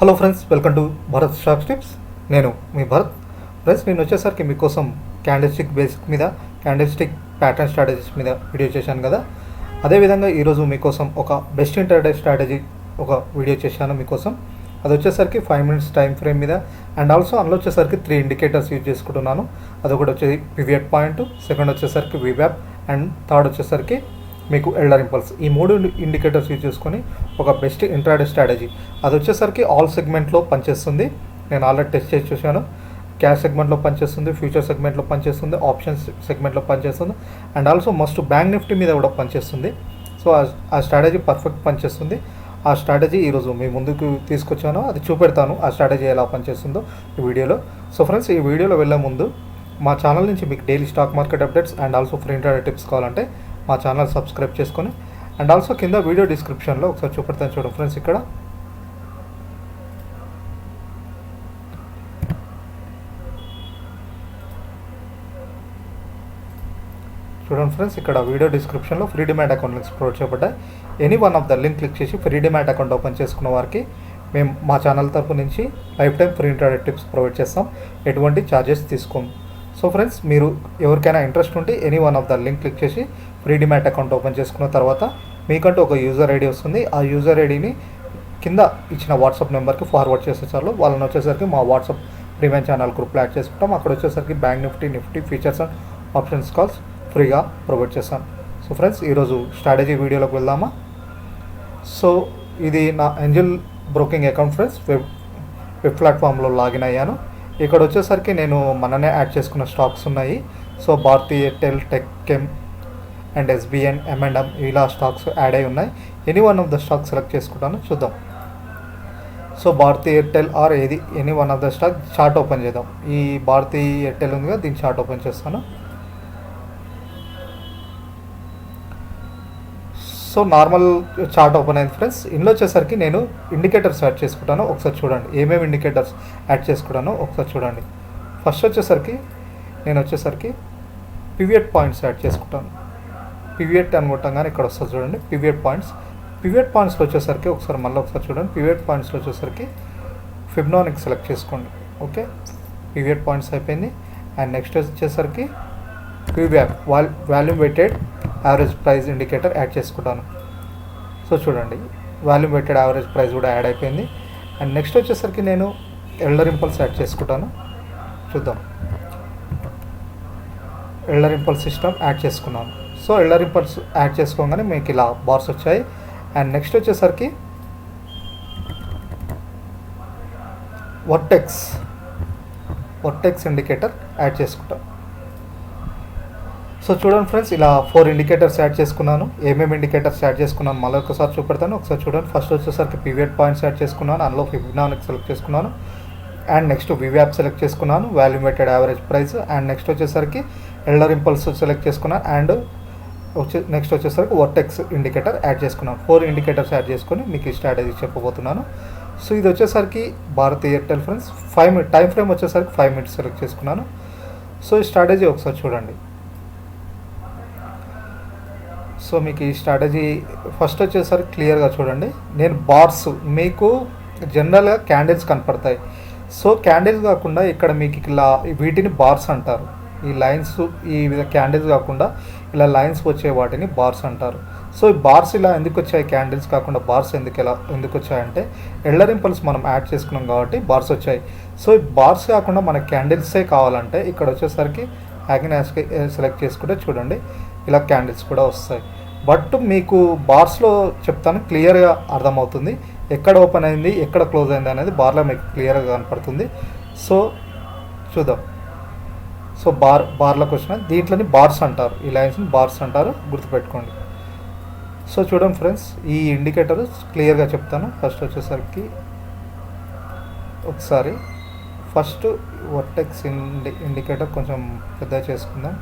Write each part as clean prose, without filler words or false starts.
Hello friends, welcome to Bharat stock tips. నేను మీ Bharat. Friends, నేను వచ్చేసరికి మీకోసం క్యాండిల్స్టిక్ బేసిక్ మీద, క్యాండిల్స్టిక్ ప్యాటర్న్ స్ట్రాటజీస్ మీద వీడియో చేశాను కదా. అదేవిధంగా ఈరోజు మీకోసం ఒక బెస్ట్ ఇంటర్డే స్ట్రాటజీ ఒక వీడియో చేశాను మీకోసం. అది వచ్చేసరికి 5 minutes టైం ఫ్రేమ్ మీద అండ్ ఆల్సో అందులో వచ్చేసరికి 3 ఇండికేటర్స్ యూజ్ చేసుకుంటున్నాను. అదొకటి వచ్చేసి పివియట్ పాయింట్, సెకండ్ వచ్చేసరికి వివ్యాప్ అండ్ థర్డ్ వచ్చేసరికి మీకు ఎల్డర్ ఇంపల్స్. ఈ 3 ఇండికేటర్స్ యూజ్ చేసుకొని ఒక బెస్ట్ ఇంట్రాడే స్ట్రాటజీ. అది వచ్చేసరికి ఆల్ సెగ్మెంట్లో పనిచేస్తుంది. నేను ఆల్రెడీ టెస్ట్ చేసి చూశాను. క్యాష్ సెగ్మెంట్లో పనిచేస్తుంది, ఫ్యూచర్ సెగ్మెంట్లో పనిచేస్తుంది, ఆప్షన్స్ సెగ్మెంట్లో పనిచేస్తుంది and also must bank Nifty మీద కూడా పనిచేస్తుంది. సో ఆ స్ట్రాటజీ పర్ఫెక్ట్ పనిచేస్తుంది. ఆ స్ట్రాటజీ ఈరోజు మీ ముందుకు తీసుకొచ్చాను. అది చూపెడతాను ఆ స్ట్రాటజీ ఎలా పనిచేస్తుందో ఈ వీడియోలో. సో ఫ్రెండ్స్, ఈ వీడియోలో వెళ్ళే ముందు మా ఛానల్ నుంచి మీకు daily stock market updates and also free intraday tips కావాలంటే మా ఛానల్ సబ్స్క్రైబ్ చేసుకొని అండ్ ఆల్సో కింద వీడియో డిస్క్రిప్షన్లో ఒకసారి చూపెడతాను చూడండి ఫ్రెండ్స్. ఇక్కడ చూడండి ఫ్రెండ్స్, ఇక్కడ వీడియో డిస్క్రిప్షన్లో free demat account links provide చేయబడ్డాయి. Any one of the link click చేసి ఫ్రీ డిమాట్ అకౌంట్ ఓపెన్ చేసుకున్న వారికి మేము మా ఛానల్ తరపు నుంచి life time free intraday tips provide చేస్తాం. ఎటువంటి ఛార్జెస్ తీసుకోము. సో ఫ్రెండ్స్, మీరు ఎవరికైనా ఇంట్రెస్ట్ ఉంటే any one of the link click చేసి ఫ్రీ డిమాట్ అకౌంట్ ఓపెన్ చేసుకున్న తర్వాత మీకంటూ ఒక యూజర్ ఐడి వస్తుంది. ఆ యూజర్ ఐడిని కింద ఇచ్చిన వాట్సాప్ నెంబర్కి ఫార్వర్డ్ చేసే చాలు. వాళ్ళని వచ్చేసరికి మా వాట్సాప్ ప్రీమియం ఛానల్ గ్రూప్లో యాడ్ చేసుకుంటాం. అక్కడ వచ్చేసరికి bank nifty futures and options calls ఫ్రీగా ప్రొవైడ్ చేస్తాను. సో ఫ్రెండ్స్, ఈరోజు స్ట్రాటజీ వీడియోలోకి వెళ్దామా. సో ఇది నా angel broking account friends. Web ప్లాట్ఫామ్లో లాగిన్ అయ్యాను. ఇక్కడ వచ్చేసరికి నేను మననే యాడ్ చేసుకున్న స్టాక్స్ ఉన్నాయి. సో భారతీ ఎయిర్టెల్, టెక్కెమ్ అండ్ ఎస్బిఎన్, M&M ఇలా స్టాక్స్ యాడ్ అయి ఉన్నాయి. Any one of the stock select చేసుకుంటాను, చూద్దాం. So Bharti Airtel or any one of the stock chart open చేద్దాం. ఈ భారతీ ఎయిర్టెల్ ఉంది కదా, దీని చార్ట్ ఓపెన్ చేస్తాను. సో నార్మల్ చార్ట్ ఓపెన్ అయింది ఫ్రెండ్స్. ఇందులో వచ్చేసరికి నేను ఇండికేటర్స్ యాడ్ చేసుకుంటాను. ఒకసారి చూడండి ఏమేమి ఇండికేటర్స్ యాడ్ చేసుకుంటానో ఒకసారి చూడండి. ఫస్ట్ వచ్చేసరికి నేను పివియట్ పాయింట్స్ యాడ్ చేసుకుంటాను. పివియట్ అనుకుంటాగానే ఇక్కడ వస్తుంది చూడండి, పివియట్ పాయింట్స్లో వచ్చేసరికి ఒకసారి చూడండి. పివియట్ పాయింట్స్లో వచ్చేసరికి ఫిబ్నానిక్ సెలెక్ట్ చేసుకోండి. ఓకే, పివియట్ పాయింట్స్ అయిపోయింది. అండ్ నెక్స్ట్ వచ్చేసరికి వివ్యాప్ volume weighted average price indicator add చేసుకుంటాను. సో చూడండి, వాల్యూమ్ వెయిటెడ్ యావరేజ్ ప్రైస్ కూడా యాడ్ అయిపోయింది. అండ్ నెక్స్ట్ వచ్చేసరికి నేను ఎల్డర్ ఇంపల్స్ యాడ్ చేసుకుంటాను, చూద్దాం. ఎల్డర్ ఇంపల్స్ సిస్టమ్ యాడ్ చేసుకున్నాను. సో ఎల్డర్ ఇంపల్స్ యాడ్ చేసుకోగానే మీకు ఇలా బార్స్ వచ్చాయి. అండ్ నెక్స్ట్ వచ్చేసరికి వర్టెక్స్ ఇండికేటర్ యాడ్ చేసుకుంటాను. సో చూడండి ఫ్రెండ్స్, ఇలా 4 ఇండికేటర్స్ యాడ్ చేసుకున్నాను. ఏమేమి ఇండికేటర్స్ యాడ్ చేసుకున్నాను మళ్ళీ ఒకసారి చూపెడతాను, ఒకసారి చూడండి. ఫస్ట్ వచ్చేసరికి పివియట్ పాయింట్స్ యాడ్ చేసుకున్నాను, అందులో ఫిబ్నానిక్ సెలెక్ట్ చేసుకున్నాను. అండ్ నెక్స్ట్ వివ్యాప్ సెలెక్ట్ చేసుకున్నాను, volume weighted average price. And next వచ్చేసరికి ఎల్డర్ ఇంపల్స్ సెలెక్ట్ చేసుకున్నాను. అండ్ నెక్స్ట్ వచ్చేసరికి వర్టెక్స్ ఇండికేటర్ యాడ్ చేసుకున్నాను. 4 ఇండికేటర్స్ యాడ్ చేసుకొని మీకు ఈ స్ట్రాటజీ చెప్పబోతున్నాను. సో ఇది వచ్చేసరికి Bharti Airtel friends. Time frame వచ్చేసరికి 5 minutes సెలెక్ట్ చేసుకున్నాను. సో ఈ స్ట్రాటజీ ఒకసారి చూడండి. సో మీకు ఈ స్ట్రాటజీ ఫస్ట్ వచ్చేసరికి క్లియర్గా చూడండి. నేను బార్స్ మీకు జనరల్గా క్యాండిల్స్ కనపడతాయి. సో క్యాండిల్స్ కాకుండా ఇక్కడ మీకు ఇలా వీటిని బార్స్ అంటారు. ఈ లైన్స్, ఈ క్యాండిల్స్ కాకుండా ఇలా లైన్స్ వచ్చే వాటిని బార్స్ అంటారు. సో ఈ బార్స్ ఇలా ఎందుకు వచ్చాయి, క్యాండిల్స్ కాకుండా బార్స్ ఎందుకు వచ్చాయంటే ఎల్డర్ ఇంపల్స్ మనం యాడ్ చేసుకున్నాం కాబట్టి బార్స్ వచ్చాయి. సో ఈ బార్స్ కాకుండా మనకి క్యాండిల్సే కావాలంటే ఇక్కడ వచ్చేసరికి యాస్కి సెలెక్ట్ చేసుకుంటే చూడండి ఇలా క్యాండిల్స్ కూడా వస్తాయి. బట్ మీకు బార్స్లో చెప్తాను, క్లియర్గా అర్థమవుతుంది ఎక్కడ ఓపెన్ అయింది ఎక్కడ క్లోజ్ అయింది అనేది బార్లో మీకు క్లియర్గా కనపడుతుంది. సో చూద్దాం. సో బార్లోకి వచ్చిన దీంట్లోని బార్స్ అంటారు, ఈ లైన్స్ని బార్స్ అంటారు, గుర్తుపెట్టుకోండి. సో చూడండి ఫ్రెండ్స్, ఈ ఇండికేటర్ క్లియర్గా చెప్తాను. ఫస్ట్ వచ్చేసరికి ఒకసారి వర్టెక్స్ ఇండికేటర్ కొంచెం పెద్దగా చేసుకుందాం.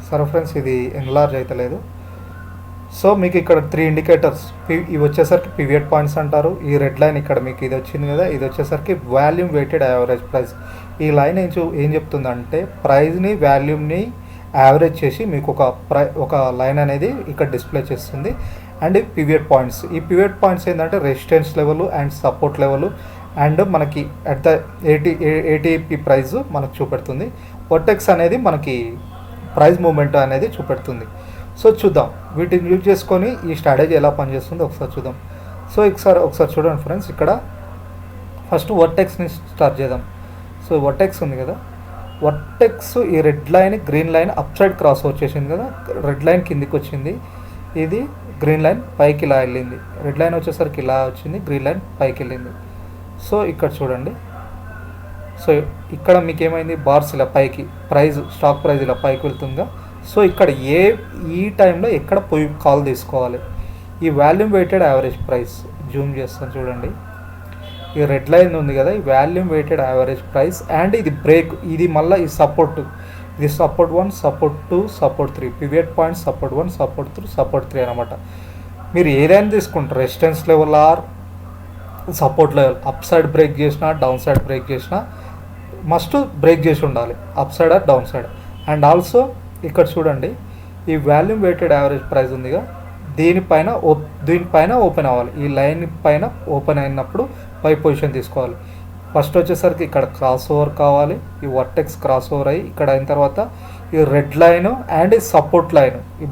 సరే ఫ్రెండ్స్, ఇది ఎన్లార్జ్ అయితే లేదు. సో మీకు ఇక్కడ 3 ఇండికేటర్స్ ఇవి వచ్చేసరికి పివియట్ పాయింట్స్ అంటారు. ఈ రెడ్ లైన్ ఇక్కడ మీకు ఇది వచ్చింది కదా, ఇది వచ్చేసరికి వాల్యూమ్ వెయిటెడ్ యావరేజ్ ప్రైస్. ఈ లైన్ ఏం చెప్తుందంటే ప్రైస్ని వాల్యూమ్ని యావరేజ్ చేసి మీకు ఒక లైన్ అనేది ఇక్కడ డిస్ప్లే చేస్తుంది. అండ్ పివియట్ పాయింట్స్, ఈ పివియట్ పాయింట్స్ ఏంటంటే resistance level and support level and మనకి అట్ ద ఏటీపీ ప్రైస్ మనకు చూపెడుతుంది. వర్టెక్స్ అనేది మనకి ప్రైస్ మూమెంట్ అనేది చూపెడుతుంది. సో చూద్దాం వీటిని యూజ్ చేసుకొని ఈ స్ట్రాటజీ ఎలా పనిచేస్తుందో ఒకసారి చూద్దాం. సో ఒకసారి చూడండి ఫ్రెండ్స్, ఇక్కడ ఫస్ట్ వర్టెక్స్ని స్టార్ట్ చేద్దాం. సో వర్టెక్స్ ఉంది కదా, వర్టెక్స్ ఈ red line green line up side cross వచ్చేసింది కదా, రెడ్ లైన్ కిందికి వచ్చింది, ఇది గ్రీన్ లైన్ పైకి ఇలా వెళ్ళింది, రెడ్ లైన్ వచ్చేసరికి ఇలా వచ్చింది, గ్రీన్ లైన్ పైకి వెళ్ళింది. సో ఇక్కడ చూడండి, సో ఇక్కడ మీకు ఏమైంది, బార్స్ ఇలా పైకి స్టాక్ ప్రైస్ ఇలా పైకి వెళ్తుందిగా. సో ఇక్కడ ఈ టైంలో ఎక్కడ పోయి కాల్ తీసుకోవాలి, ఈ volume weighted average price zoom చేస్తాను చూడండి, ఈ రెడ్ లైన్ ఉంది కదా, ఈ volume weighted average price and ఇది బ్రేక్, ఇది మళ్ళీ ఈ సపోర్ట్, ఇది support 1, support 2, support 3, pivot point support 1, support 2, support 3 అనమాట. మీరు ఏదైనా తీసుకుంటారు, resistance level or support level, up side break చేసినా డౌన్ సైడ్ బ్రేక్ చేసినా మస్ట్ బ్రేక్ చేసి ఉండాలి, up side or down side. And also ఇక్కడ చూడండి, ఈ వాల్యూమ్ వెయిటెడ్ యావరేజ్ ప్రైస్ ఉందిగా, దీనిపైన ఓపెన్ అవ్వాలి, ఈ లైన్ పైన ఓపెన్ అయినప్పుడు బై పొజిషన్ తీసుకోవాలి. ఫస్ట్ వచ్చేసరికి ఇక్కడ క్రాస్ ఓవర్ కావాలి, ఈ వర్టెక్స్ క్రాస్ ఓవర్ అయ్యి ఇక్కడ అయిన తర్వాత ఈ రెడ్ లైన్ అండ్ ఈ సపోర్ట్ లైన్, ఈ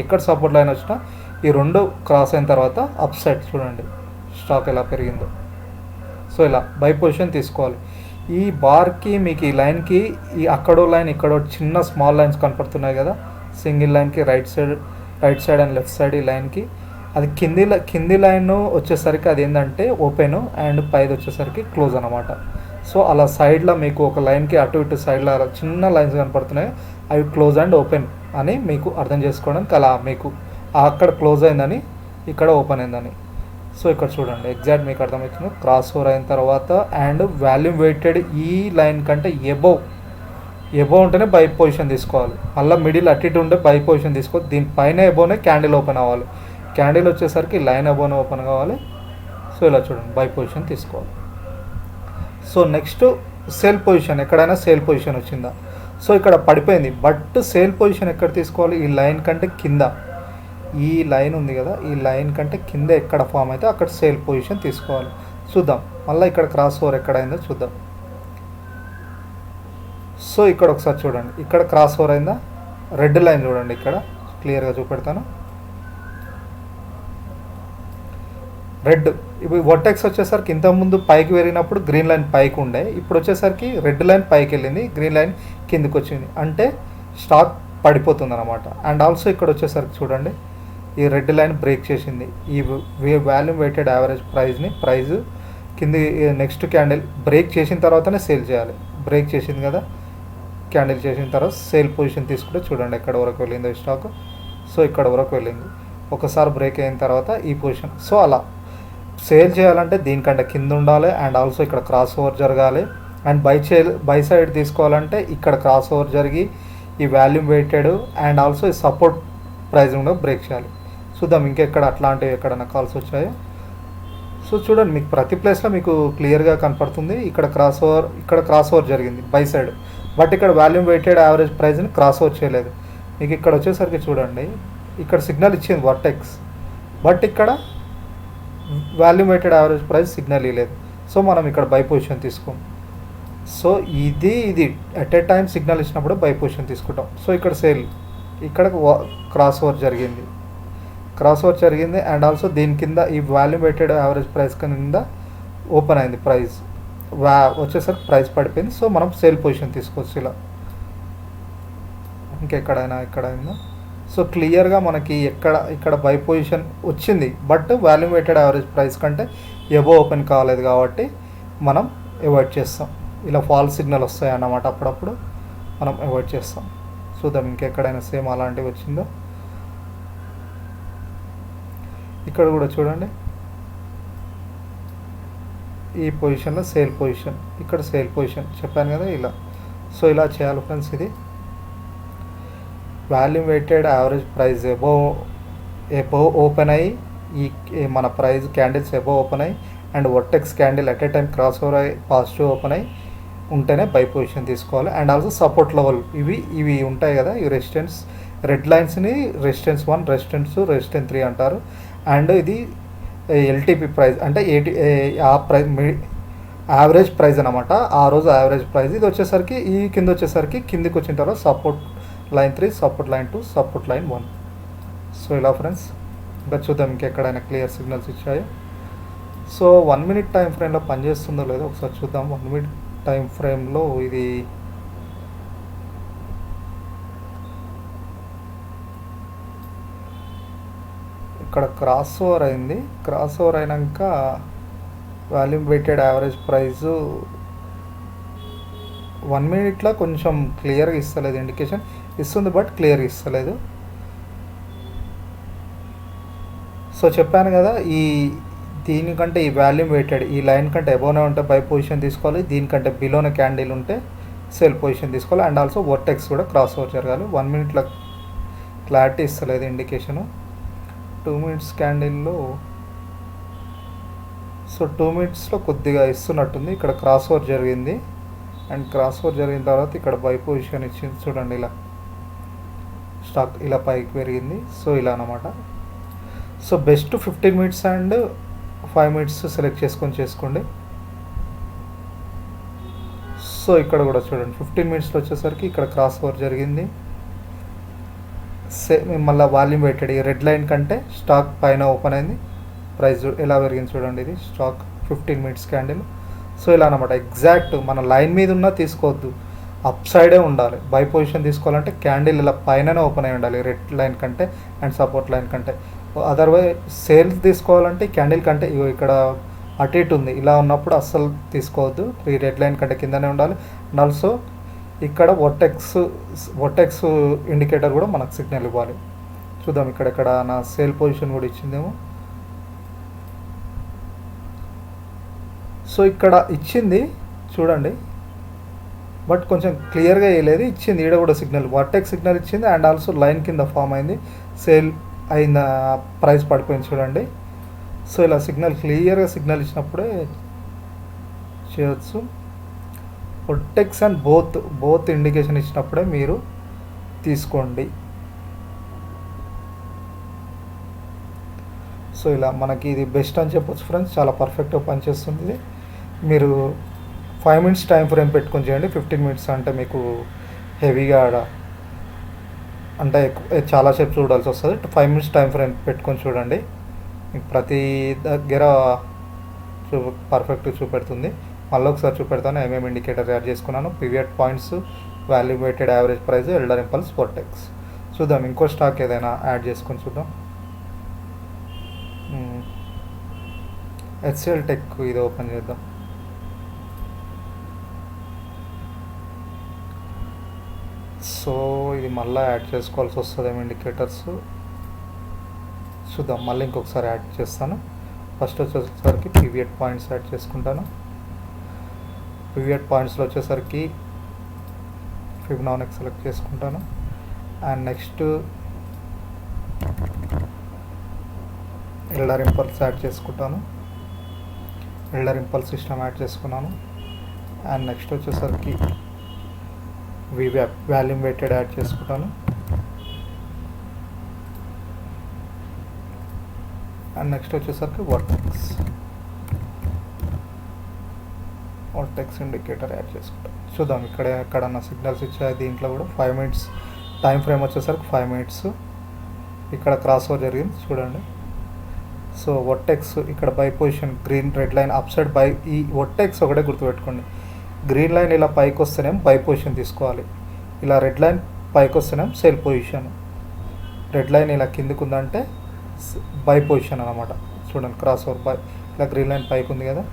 ఎక్కడ సపోర్ట్ లైన్ వచ్చినా ఈ రెండు క్రాస్ అయిన తర్వాత అప్ సైడ్ చూడండి స్టాక్ ఎలా పెరిగిందో. సో ఇలా బై పొజిషన్ తీసుకోవాలి. ఈ బార్కి మీకు ఈ లైన్కి ఈ అక్కడో లైన్ ఇక్కడో చిన్న స్మాల్ లైన్స్ కనపడుతున్నాయి కదా, సింగిల్ లైన్కి right side and left side ఈ లైన్కి, అది కింది లైన్ వచ్చేసరికి అది ఏంటంటే ఓపెన్ అండ్ పైది వచ్చేసరికి క్లోజ్ అనమాట. సో అలా సైడ్లో మీకు ఒక లైన్కి అటు ఇటు సైడ్లో అలా చిన్న లైన్స్ కనపడుతున్నాయి, అవి క్లోజ్ అండ్ ఓపెన్ అని మీకు అర్థం చేసుకోవడానికి, అలా మీకు అక్కడ క్లోజ్ అయిందని ఇక్కడ ఓపెన్ అయిందని. సో ఇక్కడ చూడండి ఎగ్జాక్ట్ మీకు అర్థమవుతుంది, క్రాస్ ఓవర్ అయిన తర్వాత అండ్ వాల్యూమ్ వెయిటెడ్ ఈ లైన్ కంటే ఎబోవ్ ఉంటేనే బై పొజిషన్ తీసుకోవాలి, మళ్ళీ మిడిల్ అటు ఇటు ఉంటే బై పొజిషన్ తీసుకోవాలి. దీనిపైన ఎబోనే క్యాండిల్ ఓపెన్ అవ్వాలి, క్యాండిల్ వచ్చేసరికి లైన్ అబోనే ఓపెన్ కావాలి. సో ఇలా చూడండి బై పొజిషన్ తీసుకోవాలి. సో నెక్స్ట్ సేల్ పొజిషన్, ఎక్కడైనా సేల్ పొజిషన్ వచ్చిందా, సో ఇక్కడ పడిపోయింది, బట్ సేల్ పొజిషన్ ఎక్కడ తీసుకోవాలి, ఈ లైన్ కంటే కింద, ఈ లైన్ ఉంది కదా, ఈ లైన్ కంటే కింద ఎక్కడ ఫామ్ అయితే అక్కడ సేల్ పొజిషన్ తీసుకోవాలి. చూద్దాం మళ్ళీ ఇక్కడ క్రాస్ ఓవర్ ఎక్కడైందో చూద్దాం. సో ఇక్కడ ఒకసారి చూడండి, ఇక్కడ క్రాస్ ఓవర్ అయిందా, రెడ్ లైన్ చూడండి, ఇక్కడ క్లియర్గా చూపెడతాను, రెడ్. ఇప్పుడు వర్టెక్స్ వచ్చేసరికి ఇంతకుముందు పైకి పెరిగినప్పుడు గ్రీన్ లైన్ పైకి ఉండే, ఇప్పుడు వచ్చేసరికి రెడ్ లైన్ పైకి వెళ్ళింది, గ్రీన్ లైన్ కిందికి వచ్చింది, అంటే స్టాక్ పడిపోతుంది అనమాట. అండ్ ఆల్సో ఇక్కడ వచ్చేసరికి చూడండి, ఈ రెడ్ లైన్ బ్రేక్ చేసింది, ఈ వాల్యూమ్ వెయిటెడ్ యావరేజ్ ప్రైస్ కింది నెక్స్ట్ క్యాండిల్ బ్రేక్ చేసిన తర్వాతనే సేల్ చేయాలి, బ్రేక్ చేసింది కదా క్యాండిల్ చేసిన తర్వాత సేల్ పొజిషన్ తీసుకుంటే చూడండి ఎక్కడ వరకు వెళ్ళిందో స్టాక్. సో ఇక్కడ వరకు వెళ్ళింది, ఒకసారి బ్రేక్ అయిన తర్వాత ఈ పొజిషన్. సో అలా సేల్ చేయాలంటే దీనికంటే కింద ఉండాలి, అండ్ ఆల్సో ఇక్కడ క్రాస్ ఓవర్ జరగాలి. అండ్ బై సైడ్ తీసుకోవాలంటే ఇక్కడ క్రాస్ ఓవర్ జరిగి ఈ వాల్యూమ్ వెయిటెడ్ అండ్ ఆల్సో ఈ సపోర్ట్ ప్రైస్ కూడా బ్రేక్ చేయాలి. చూద్దాం ఇంకెక్కడ అట్లాంటివి ఎక్కడైనా కాల్స్ వచ్చాయో. సో చూడండి మీకు ప్రతి ప్లేస్లో మీకు క్లియర్గా కనపడుతుంది, ఇక్కడ క్రాస్ ఓవర్ జరిగింది బై సైడ్, బట్ ఇక్కడ వాల్యూమ్ వెయిటెడ్ యావరేజ్ ప్రైస్ని క్రాస్ ఓవర్ చేయలేదు. మీకు ఇక్కడ వచ్చేసరికి చూడండి, ఇక్కడ సిగ్నల్ ఇచ్చింది వర్టెక్స్, బట్ ఇక్కడ volume weighted average price signal ఇవ్వలేదు. సో మనం ఇక్కడ బై పొజిషన్ తీసుకోం. సో ఇది ఎట్ ఏ టైం సిగ్నల్ ఇచ్చినప్పుడు బై పొజిషన్ తీసుకుంటాం. సో ఇక్కడ సేల్, ఇక్కడ క్రాస్ ఓవర్ జరిగింది అండ్ ఆల్సో దీని కింద ఈ వాల్యూమ్ వెయిటెడ్ యావరేజ్ ప్రైస్ కింద ఓపెన్ అయింది, ప్రైస్ వచ్చేసరికి ప్రైస్ పడిపోయింది. సో మనం సేల్ పొజిషన్ తీసుకోవచ్చు ఇలా, ఎక్కడైనా. సో క్లియర్గా మనకి ఇక్కడ బై పొజిషన్ వచ్చింది, but volume weighted average price కంటే ఎబో ఓపెన్ కాలేదు కాబట్టి మనం అవాయిడ్ చేస్తాం. ఇలా ఫాల్స్ సిగ్నల్ వస్తాయి అన్నమాట, అప్పుడప్పుడు మనం అవాయిడ్ చేస్తాం. చూద్దాం ఇంకెక్కడైనా సేమ్ అలాంటివి వచ్చిందో. ఇక్కడ కూడా చూడండి, ఈ పొజిషన్లో సేల్ పొజిషన్, ఇక్కడ సేల్ పొజిషన్ చెప్పాను కదా ఇలా. సో ఇలా చేయాలి ఫ్రెండ్స్. ఇది volume weighted average price above above open అయ్యి మన ప్రైస్ క్యాండిల్స్ ఎబో ఓపెన్ అయ్యి and vortex candle at a time cross over అయ్యి పాజిటివ్ ఓపెన్ అయ్యి ఉంటేనే బై పొజిషన్ తీసుకోవాలి. అండ్ ఆల్సో సపోర్ట్ లెవెల్ ఇవి ఉంటాయి కదా, ఈ రెసిస్టెన్స్ రెడ్ లైన్స్ని రెసిస్టెన్స్ 1, రెసిస్టెన్స్ 3 అంటారు. అండ్ ఇది ఎల్టీపీ ప్రైస్ అంటే ఆ ప్రైస్ యావరేజ్ ప్రైస్ అనమాట, ఆ రోజు యావరేజ్ ప్రైస్. ఇది వచ్చేసరికి ఈ కింద వచ్చేసరికి కిందికి వచ్చిన తర్వాత support line 3, support line 2, support line 1. So ఇలా ఫ్రెండ్స్, ఇంకా చూద్దాం ఇంకెక్కడైనా క్లియర్ సిగ్నల్స్ ఇచ్చాయో. సో 1 మినిట్ టైం ఫ్రేమ్లో పనిచేస్తుందో లేదో ఒకసారి చూద్దాం. 1 మినిట్ టైం ఫ్రేమ్లో ఇది ఇక్కడ క్రాస్ ఓవర్ అయింది. క్రాస్ ఓవర్ అయినాక వాల్యూమ్ వెయిటెడ్ యావరేజ్ ప్రైజు 1 మినిట్లో కొంచెం క్లియర్గా ఇస్తలేదు, ఇండికేషన్ ఇస్తుంది బట్ క్లియర్గా ఇస్తలేదు. సో చెప్పాను కదా, దీనికంటే ఈ వాల్యూమ్ వెయిటెడ్ ఈ లైన్ కంటే అబోనే ఉంటే బై పొజిషన్ తీసుకోవాలి, దీనికంటే బిలోనే క్యాండిల్ ఉంటే సెల్ పొజిషన్ తీసుకోవాలి. అండ్ ఆల్సో వర్టెక్స్ కూడా క్రాస్ ఓవర్ జరగాలి. 1 మినిట్లో క్లారిటీ ఇస్తలేదు ఇండికేషను. 2 మినిట్స్ క్యాండిల్లో సో 2 మినిట్స్లో కొద్దిగా ఇస్తున్నట్టుంది. ఇక్కడ క్రాస్ ఓవర్ జరిగింది అండ్ క్రాస్ ఓవర్ జరిగిన తర్వాత ఇక్కడ బై పొజిషన్ ఇచ్చింది చూడండి, ఇలా స్టాక్ ఇలా పైకి పెరిగింది. సో ఇలా అనమాట. So best 15 minutes and 5 minutes select చేసుకోండి. సో ఇక్కడ కూడా చూడండి 15 మినిట్స్లో వచ్చేసరికి ఇక్కడ క్రాస్ ఓవర్ జరిగింది. మళ్ళీ వాల్యూమ్ వెయిటెడ్ ఈ రెడ్ లైన్ కంటే స్టాక్ పైన ఓపెన్ అయింది, ప్రైస్ ఎలా పెరిగింది చూడండి. ఇది స్టాక్ 15 మినిట్స్ క్యాండిల్. సో ఇలా అనమాట, ఎగ్జాక్ట్ మన లైన్ మీద ఉన్నా తీసుకోవద్దు, అప్ సైడే ఉండాలి. బై పొజిషన్ తీసుకోవాలంటే క్యాండిల్ ఇలా పైననే ఓపెన్ అయి ఉండాలి రెడ్ లైన్ కంటే అండ్ సపోర్ట్ లైన్ కంటే. అదర్వైజ్ సేల్స్ తీసుకోవాలంటే క్యాండిల్ కంటే ఇక్కడ అటు ఇటు ఉంది, ఇలా ఉన్నప్పుడు అస్సలు తీసుకోవద్దు. ఈ రెడ్ లైన్ కంటే కిందనే ఉండాలి. అండ్ ఆల్సో ఇక్కడ వర్టెక్స్ ఇండికేటర్ కూడా మనకు సిగ్నల్ ఇవ్వాలి. చూద్దాం ఇక్కడ నా సేల్ పొజిషన్ కూడా ఇచ్చిందేమో. సో ఇక్కడ ఇచ్చింది చూడండి, బట్ కొంచెం క్లియర్గా వేయలేదు, ఇచ్చింది ఈడ కూడా సిగ్నల్, వర్టెక్స్ సిగ్నల్ ఇచ్చింది అండ్ ఆల్సో లైన్ కింద ఫామ్ అయింది, సేల్ అయిన ప్రైస్ పడిపోయింది చూడండి. సో ఇలా క్లియర్గా సిగ్నల్ ఇచ్చినప్పుడే చేయొచ్చు. వర్టెక్స్ అండ్ బోత్ ఇండికేషన్ ఇచ్చినప్పుడే మీరు తీసుకోండి. సో ఇలా మనకి ఇది బెస్ట్ అని చెప్పొచ్చు ఫ్రెండ్స్, చాలా పర్ఫెక్ట్గా పనిచేస్తుంది ఇది. మీరు 5 మినిట్స్ టైం ఫ్రేమ్ పెట్టుకొని చేయండి. 15 మినిట్స్ అంటే మీకు హెవీగా అంటే చాలా సేపు చూడాల్సి వస్తుంది. 5 మినిట్స్ టైం ఫ్రేమ్ పెట్టుకొని చూడండి, మీకు ప్రతి దగ్గర పర్ఫెక్ట్గా చూపెడుతుంది. మళ్ళీ ఒకసారి చూపెడతాను ఏమేమి ఇండికేటర్ యాడ్ చేసుకున్నాను. Pivot points, value weighted average price, elder impulse, vertex. చూద్దాం ఇంకో స్టాక్ ఏదైనా యాడ్ చేసుకొని చూద్దాం. హెచ్సిఎల్ టెక్ ఇది ఓపెన్ చేద్దాం. సో ఇది మళ్ళీ యాడ్ చేసుకోవాల్సి వస్తుందేమో ఇండికేటర్స్. చూద్దాం, మళ్ళీ ఇంకొకసారి యాడ్ చేస్తాను. ఫస్ట్ వచ్చేసరికి పివియట్ పాయింట్స్ యాడ్ చేసుకుంటాను. పివియట్ పాయింట్స్లో వచ్చేసరికి ఫిబొనాచి సెలెక్ట్ చేసుకుంటాను. And next elder impulse add చేసుకుంటాను. ఎల్డర్ ఇంపల్స్ సిస్టమ్ యాడ్ చేసుకున్నాను. అండ్ నెక్స్ట్ వచ్చేసరికి వాల్యూమ్ వెయిటెడ్ యాడ్ చేసుకుంటాను. అండ్ నెక్స్ట్ వచ్చేసరికి వర్టెక్స్ ఇండికేటర్ యాడ్ చేసుకుంటాం. చూద్దాం ఎక్కడన్నా సిగ్నల్స్ ఇచ్చాయి. దీంట్లో కూడా 5 మినిట్స్ టైం ఫ్రేమ్ వచ్చేసరికి 5 మినిట్స్. ఇక్కడ క్రాస్ ఓవర్ జరిగింది చూడండి. సో వర్టెక్స్ ఇక్కడ buy position green red line up side by. ఈ వర్టెక్స్ ఒకటే గుర్తుపెట్టుకోండి, గ్రీన్ లైన్ ఇలా పైకి వస్తేనేమో బై పొజిషన్ తీసుకోవాలి, ఇలా రెడ్ లైన్ పైకి వస్తేనేమో సేల్ పొజిషన్. రెడ్ లైన్ ఇలా కిందికి ఉందంటే బై పొజిషన్ అనమాట. చూడండి క్రాస్ ఓవర్ బై, ఇలా గ్రీన్ లైన్ పైకి ఉంది కదా.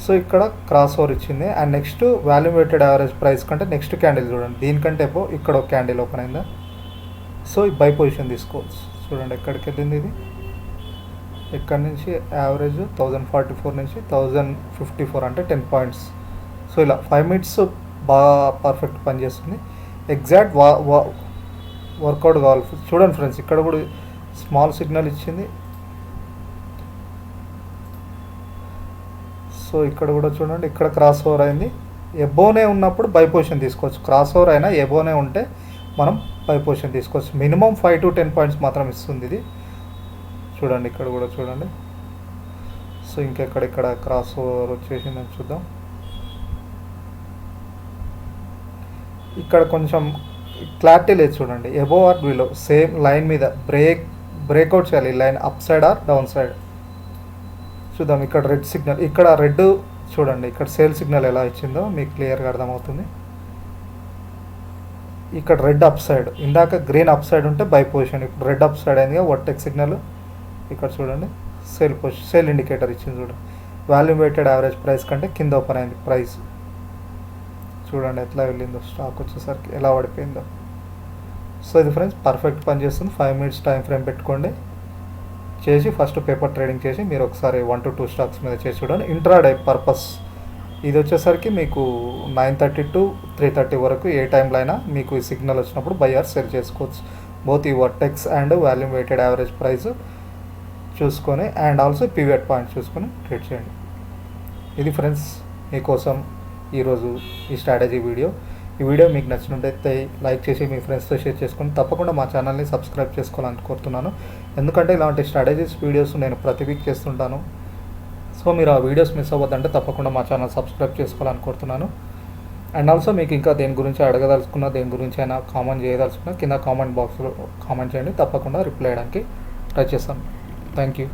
సో ఇక్కడ క్రాస్ ఓవర్ ఇచ్చింది. And next volume weighted average price కంటే నెక్స్ట్ క్యాండిల్ చూడండి, దీనికంటే ఇక్కడ ఒక క్యాండిల్ ఓపెన్ అయిందా. సో ఈ బై పొజిషన్ తీసుకోవచ్చు. చూడండి ఎక్కడికి వెళ్ళింది ఇది, ఇక్కడ నుంచి యావరేజ్ 1044 నుంచి 1054 అంటే 10 పాయింట్స్. సో ఇలా 5 మినిట్స్ బాగా పర్ఫెక్ట్ పనిచేస్తుంది. ఎగ్జాక్ట్ వర్కౌట్ కావాలి చూడండి ఫ్రెండ్స్. ఇక్కడ కూడా స్మాల్ సిగ్నల్ ఇచ్చింది. సో ఇక్కడ కూడా చూడండి, ఇక్కడ క్రాస్ ఓవర్ అయింది. ఎబోనే ఉన్నప్పుడు బై పొజిషన్ తీసుకోవచ్చు. క్రాస్ ఓవర్ అయినా ఎబోనే ఉంటే మనం బై పొజిషన్ తీసుకోవచ్చు. మినిమం 5 to 10 పాయింట్స్ మాత్రం ఇస్తుంది ఇది. చూడండి ఇక్కడ కూడా చూడండి. సో ఇంకెక్కడ క్రాస్ ఓవర్ వచ్చేసిందని చూద్దాం. ఇక్కడ కొంచెం క్లారిటీ లేదు చూడండి. Above or below same line మీద బ్రేక్అవుట్ చేయాలి. Line up side or down side చూద్దాం. ఇక్కడ రెడ్ సిగ్నల్, ఇక్కడ రెడ్ చూడండి, ఇక్కడ సేల్ సిగ్నల్ ఎలా ఇచ్చిందో మీకు క్లియర్గా అర్థమవుతుంది. ఇక్కడ రెడ్ అప్ సైడ్, ఇందాక గ్రీన్ అప్ సైడ్ ఉంటే బై పొజిషన్, ఇప్పుడు రెడ్ అప్ సైడ్ అయిందిగా వర్టెక్స్ సిగ్నల్. ఇక్కడ చూడండి సేల్ ఇండికేటర్ ఇచ్చింది చూడండి. వాల్యూమ్ వెయిటెడ్ యావరేజ్ ప్రైస్ కంటే కింద ఓపెన్ అయింది ప్రైస్. చూడండి ఎట్లా వెళ్ళిందో, స్టాక్ వచ్చేసరికి ఎలా పడిపోయిందో. సో ఇది ఫ్రెండ్స్ పర్ఫెక్ట్ పని చేస్తుంది. 5 minutes టైం ఫ్రేమ్ పెట్టుకోండి, చేసి ఫస్ట్ పేపర్ ట్రేడింగ్ చేసి మీరు ఒకసారి 1 to 2 స్టాక్స్ మీద చేసి చూడండి. ఇంట్రాడే పర్పస్ ఇది వచ్చేసరికి మీకు 9:30 to 3:30 వరకు ఏ టైంలో అయినా మీకు ఈ సిగ్నల్ వచ్చినప్పుడు బై ఆర్ సెల్ చేసుకోవచ్చు. బోత్ ఈ vortex and volume weighted average price చూసుకొని అండ్ ఆల్సో పివట్ పాయింట్ చూసుకొని ట్రేడ్ చేయండి. ఇది ఫ్రెండ్స్ మీకోసం ఈరోజు ఈ స్ట్రాటజీ వీడియో. ఈ వీడియో మీకు నచ్చినట్టయితే లైక్ చేసి మీ ఫ్రెండ్స్తో షేర్ చేసుకొని తప్పకుండా మా ఛానల్ని సబ్స్క్రైబ్ చేసుకోవాలని కోరుతున్నాను. ఎందుకంటే ఇలాంటి స్ట్రాటజీస్ వీడియోస్ నేను ప్రతి వీక్ చేస్తుంటాను. సో మీరు ఆ వీడియోస్ మిస్ అవ్వద్దంటే తప్పకుండా మా ఛానల్ సబ్స్క్రైబ్ చేసుకోవాలని కోరుతున్నాను. అండ్ ఆల్సో మీకు ఇంకా దేని గురించి అడగదలుచుకున్నా, దేని గురించి అయినా కామెంట్ చేయదలుచుకున్నా కింద కామెంట్ బాక్స్లో కామెంట్ చేయండి. తప్పకుండా రిప్లై చేయడానికి ట్రై చేస్తాను. Thank you.